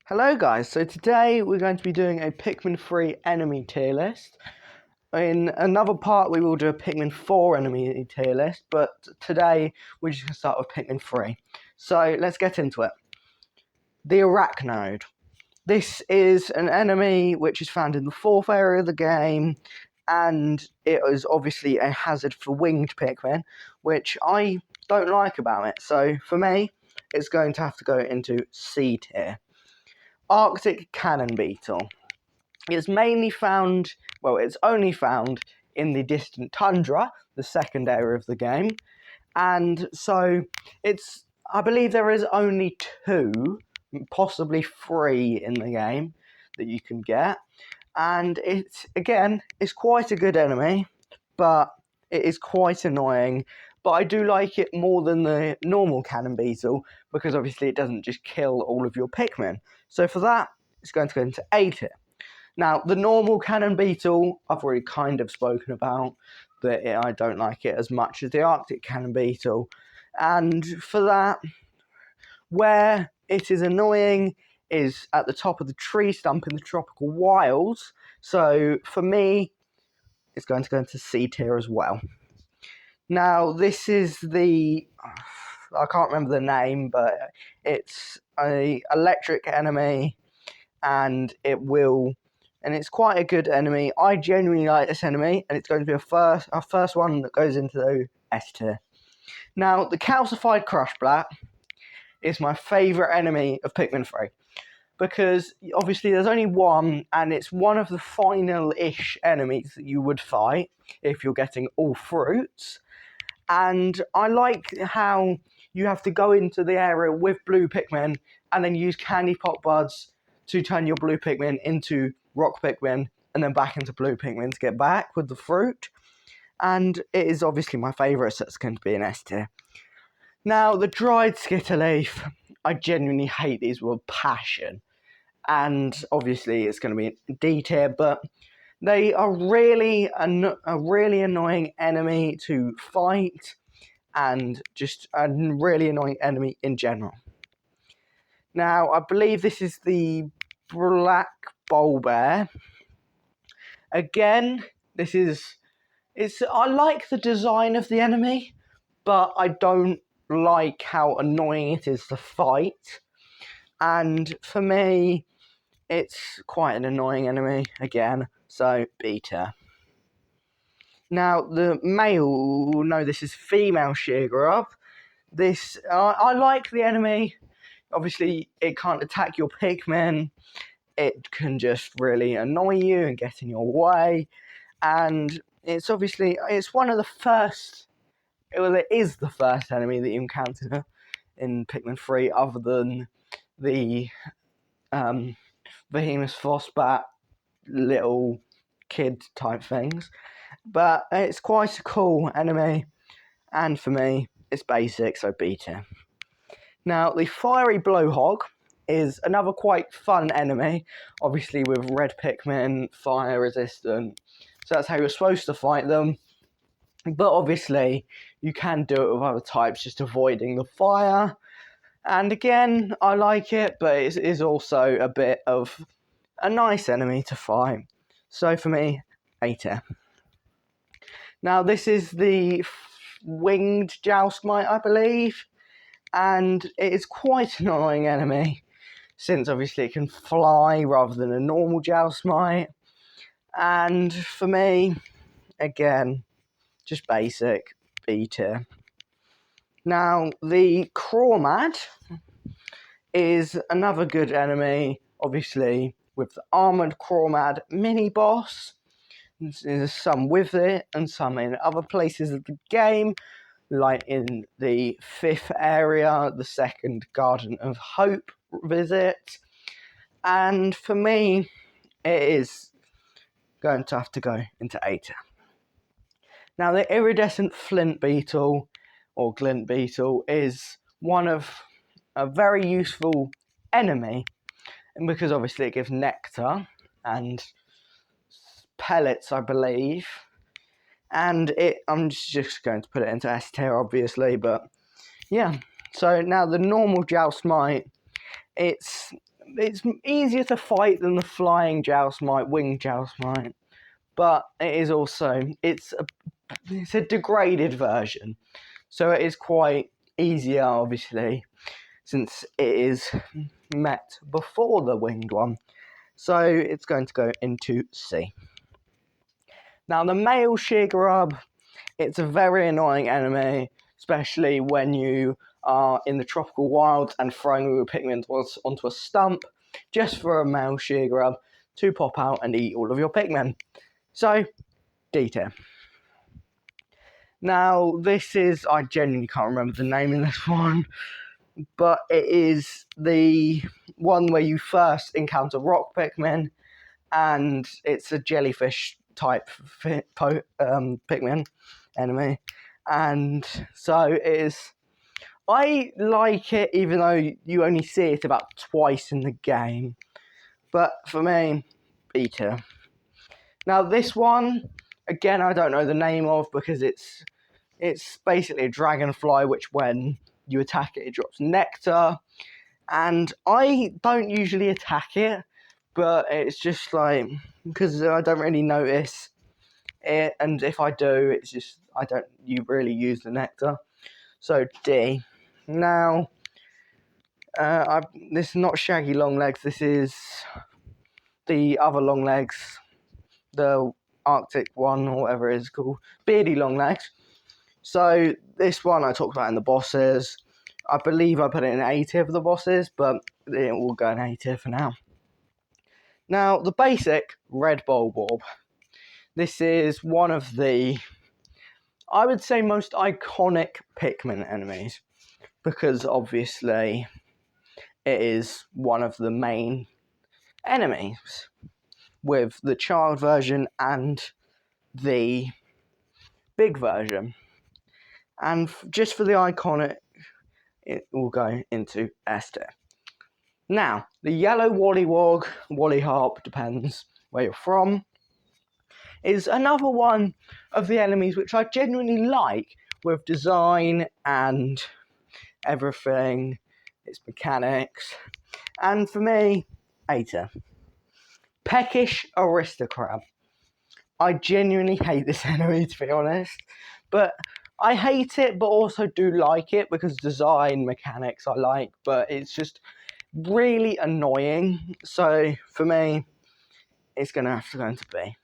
Hello guys, so today we're going to be doing a Pikmin 3 enemy tier list. In another part we will do a Pikmin 4 enemy tier list, but today we're just going to start with Pikmin 3. So let's get into it. The Arachnode. This is an enemy which is found in the 4th area of the game, and it is obviously a hazard for winged Pikmin, which I don't like about it. So for me, it's going to have to go into C tier. Arctic Cannon Beetle. It's mainly found, well, it's only found in the distant tundra, the second area of the game, and so I believe there is only 2, possibly 3 in the game that you can get, and it's quite a good enemy, but it is quite annoying. But I do like it more than the normal Cannon Beetle, because obviously it doesn't just kill all of your Pikmin. So for that, it's going to go into A tier. Now, the normal Cannon Beetle, I've already kind of spoken about, that I don't like it as much as the Arctic Cannon Beetle. And for that, where it is annoying is at the top of the tree stump in the tropical wilds. So for me, it's going to go into C tier as well. Now, this is I can't remember the name, but it's a electric enemy, and it's quite a good enemy. I genuinely like this enemy, and it's going to be our first one that goes into the S tier. Now, the calcified Crush Black is my favourite enemy of Pikmin 3, because obviously there's only one, and it's one of the final-ish enemies that you would fight if you're getting all fruits. And I like how you have to go into the area with blue Pikmin and then use Candy Pop Buds to turn your blue Pikmin into rock Pikmin and then back into blue Pikmin to get back with the fruit. And it is obviously my favourite, so it's going to be an S tier. Now, the dried Skitterleaf, I genuinely hate these with passion. And obviously it's going to be a D tier, but they are really a really annoying enemy to fight, and just a really annoying enemy in general. Now, I believe this is the Black Bulbear. Again, I like the design of the enemy, but I don't like how annoying it is to fight. And for me, it's quite an annoying enemy again, so B tier. Now, this is female Sheargrub. I like the enemy. Obviously, it can't attack your Pikmin. It can just really annoy you and get in your way. And it's one of the first, well, it is the first enemy that you encounter in Pikmin 3, other than the Behemoth Frostbat little kid type things. But it's quite a cool enemy, and for me, it's basic, so B tier. Now, the Fiery Blowhog is another quite fun enemy, obviously with red Pikmin, fire resistant, so that's how you're supposed to fight them. But obviously, you can do it with other types, just avoiding the fire. And again, I like it, but it is also a bit of a nice enemy to fight. So for me, A tier. Now, this is the winged Joustmite, I believe, and it is quite an annoying enemy, since obviously it can fly rather than a normal Joustmite. And for me, again, just basic, B tier. Now, the Crawmad is another good enemy, obviously, with the Armoured Crawmad mini-boss. There's some with it and some in other places of the game, like in the 5th area, the 2nd Garden of Hope visit. And for me, it is going to have to go into A tier. Now, the Iridescent Flint Beetle, or Glint Beetle, is one of a very useful enemy, because obviously it gives nectar and pellets, I believe. And I'm just going to put it into S tier, obviously, but yeah. So now the normal Joustmite, it's it's easier to fight than the flying Joustmite, winged Joustmite, but it is also it's a degraded version, so it is quite easier, obviously, since it is met before the winged one. So it's going to go into C. Now the male Sheargrub, it's a very annoying enemy, especially when you are in the tropical wilds and throwing your Pikmin onto a stump, just for a male Sheargrub to pop out and eat all of your Pikmin. So, D tier. Now, this is, I genuinely can't remember the name in this one, but it is the one where you first encounter rock Pikmin, and it's a jellyfish type Pikmin enemy. And so it is, I like it even though you only see it about twice in the game. But for me, B tier. Now this one, again, I don't know the name of because it's basically a dragonfly which when you attack it, it drops nectar. And I don't usually attack it, but it's just like, because I don't really notice it, and if I do, it's just, I don't really use the nectar. So D. Now, this is not Shaggy Longlegs, this is the other Longlegs, the Arctic one, or whatever it is called, Beardy Longlegs. So this one I talked about in the bosses. I believe I put it in A tier for the bosses, but it will go in A tier for now. Now, the basic Red Bulborb. This is one of the, I would say, most iconic Pikmin enemies, because obviously it is one of the main enemies, with the child version and the big version. And just for the iconic, it will go into S tier. Now, the yellow Wollywog, Wollyharp, depends where you're from, is another one of the enemies which I genuinely like, with design and everything, its mechanics, and for me, A tier. Peckish Aristocrab. I genuinely hate this enemy, to be honest, but I hate it but also do like it because design, mechanics I like, but it's just really annoying. So for me, it's going to have to go into B.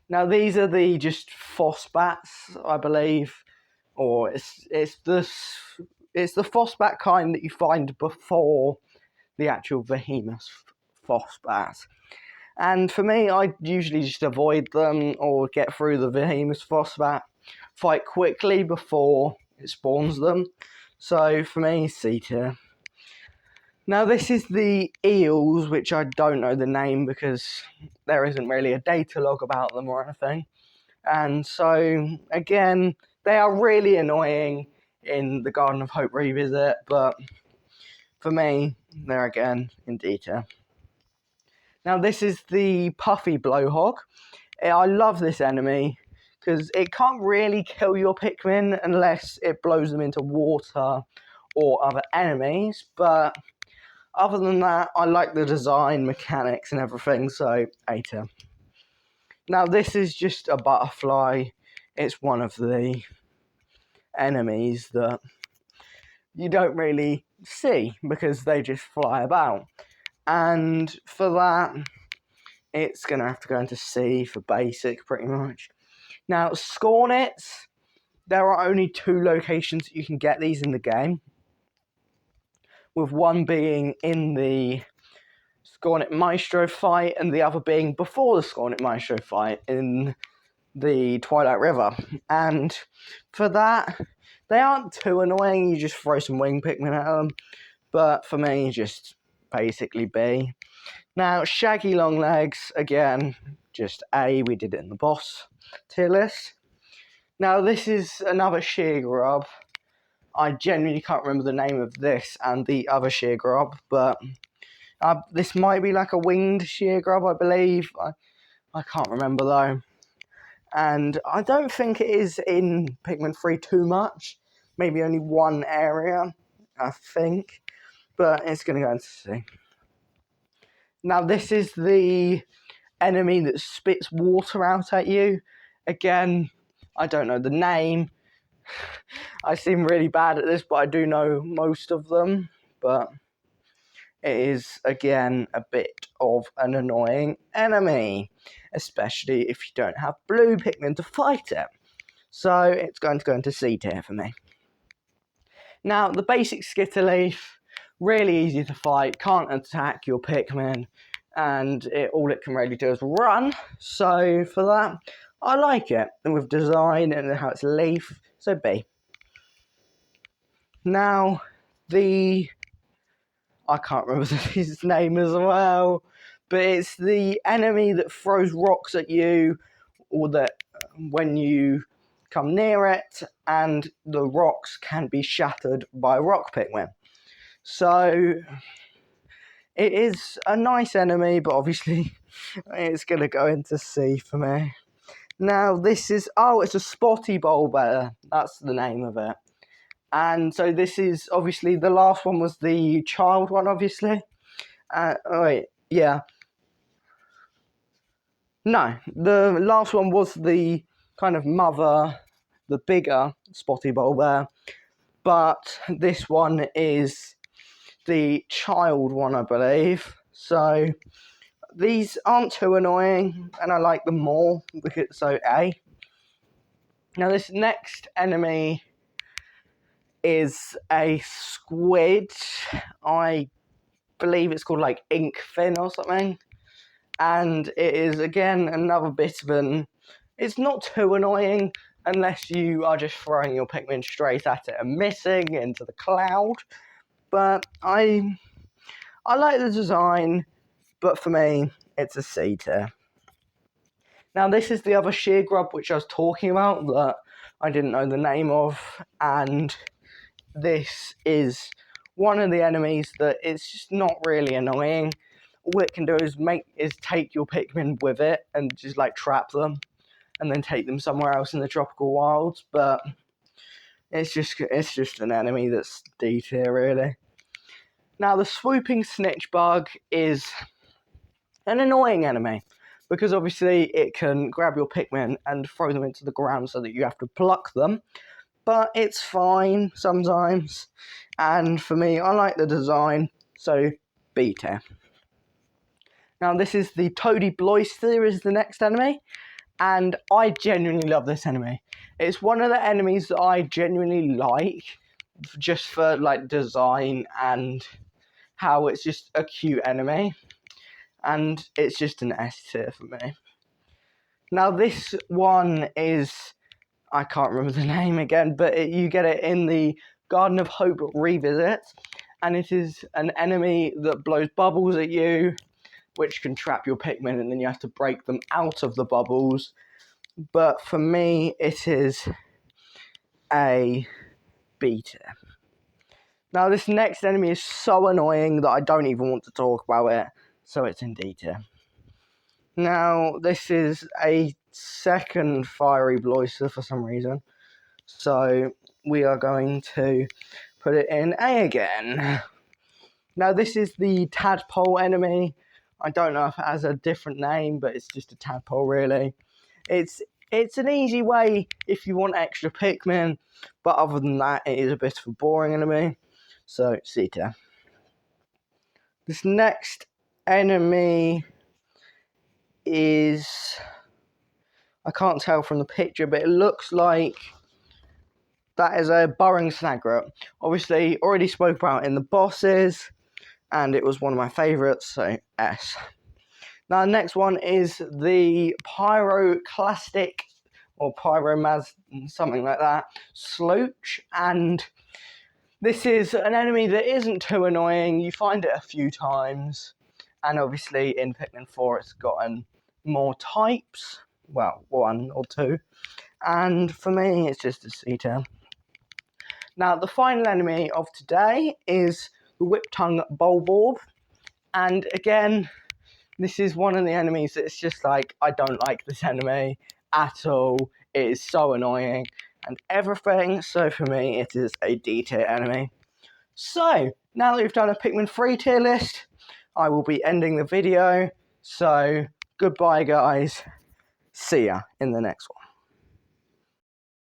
Now these are the just Phosphats, I believe, or it's the Phosphat kind that you find before the actual Behemoth Phosphat. And for me, I usually just avoid them or get through the Behemoth Phosphat, fight quickly before it spawns them. So for me, C tier. Now this is the eels, which I don't know the name because there isn't really a data log about them or anything. And so, again, they are really annoying in the Garden of Hope revisit, but for me, they're again in D tier. Now this is the Puffy Blowhog. I love this enemy because it can't really kill your Pikmin unless it blows them into water or other enemies, but other than that, I like the design, mechanics and everything, so A tier. Now this is just a butterfly. It's one of the enemies that you don't really see because they just fly about. And for that, it's going to have to go into C for basic, pretty much. Now, Scornets, there are only 2 locations that you can get these in the game, with one being in the Scornet Maestro fight and the other being before the Scornet Maestro fight in the Twilight River. And for that, they aren't too annoying, you just throw some wing Pikmin at them, but for me, just basically B. Now, Shaggy Longlegs, again, just A, we did it in the boss tier list. Now, this is another Sheargrub. I genuinely can't remember the name of this and the other Sheargrub, but this might be like a winged Sheargrub, I believe. I can't remember though. And I don't think it is in Pikmin 3 too much. Maybe only one area, I think. but it's going to go into C. Now this is the enemy that spits water out at you. Again, I don't know the name. I seem really bad at this, but I do know most of them. But it is, again, a bit of an annoying enemy, especially if you don't have blue Pikmin to fight it. So it's going to go into C tier for me. Now, the basic Skitterleaf, really easy to fight, can't attack your Pikmin, and all it can really do is run. So for that, I like it. And with design and how it's leaf, so B. Now, I can't remember his name as well, but it's the enemy that throws rocks at you, or that when you come near it, and the rocks can be shattered by rock Pikmin. So it is a nice enemy, but obviously it's going to go into C for me. Now this is, it's a spotty bulber. That's the name of it. And so this is, obviously, the last one was the child one, obviously. No, the last one was the kind of mother, the bigger spotty bulber. But this one is the child one, I believe. So these aren't too annoying, and I like them more, so A. Now this next enemy is a squid. I believe it's called like ink fin or something, and it is again another bit of an, it's not too annoying unless you are just throwing your Pikmin straight at it and missing into the cloud. But I like the design, but for me it's a C tier. Now this is the other sheer grub which I was talking about that I didn't know the name of, and this is one of the enemies that it's just not really annoying. All it can do is take your Pikmin with it and just like trap them and then take them somewhere else in the tropical wilds. But it's just an enemy that's D tier really. Now the swooping snitch bug is an annoying enemy, because obviously it can grab your Pikmin and throw them into the ground so that you have to pluck them. But it's fine sometimes, and for me, I like the design, so B tier. Now this is the Toady Bloister is the next enemy, and I genuinely love this enemy. It's one of the enemies that I genuinely like, just for like design and how it's just a cute enemy, and it's just an S tier for me. Now this one is, I can't remember the name again, but you get it in the Garden of Hope revisit, and it is an enemy that blows bubbles at you, which can trap your Pikmin, and then you have to break them out of the bubbles. But for me, it is a B tier. Now this next enemy is so annoying that I don't even want to talk about it, so it's in D tier. Now this is a second fiery Bloister for some reason, so we are going to put it in A again. Now this is the tadpole enemy. I don't know if it has a different name, but it's just a tadpole really. It's an easy way if you want extra Pikmin, but other than that, it is a bit of a boring enemy, so C tier. This next enemy is, I can't tell from the picture, but it looks like that is a burrowing snaglet. Obviously, already spoke about in the bosses, and it was one of my favourites, so S. Now, the next one is the Pyroclastic, or Pyromaz, something like that, Slooch, and this is an enemy that isn't too annoying. You find it a few times, and obviously in Pikmin 4 it's gotten more types, well, 1 or 2, and for me it's just a C tier. Now the final enemy of today is the Whip-Tongue Bulborb, and again, this is one of the enemies that's just like, I don't like this enemy at all. It is so annoying and everything, so for me it is a D tier enemy. So, now that we've done a Pikmin 3 tier list, I will be ending the video. So, goodbye guys. See ya in the next one.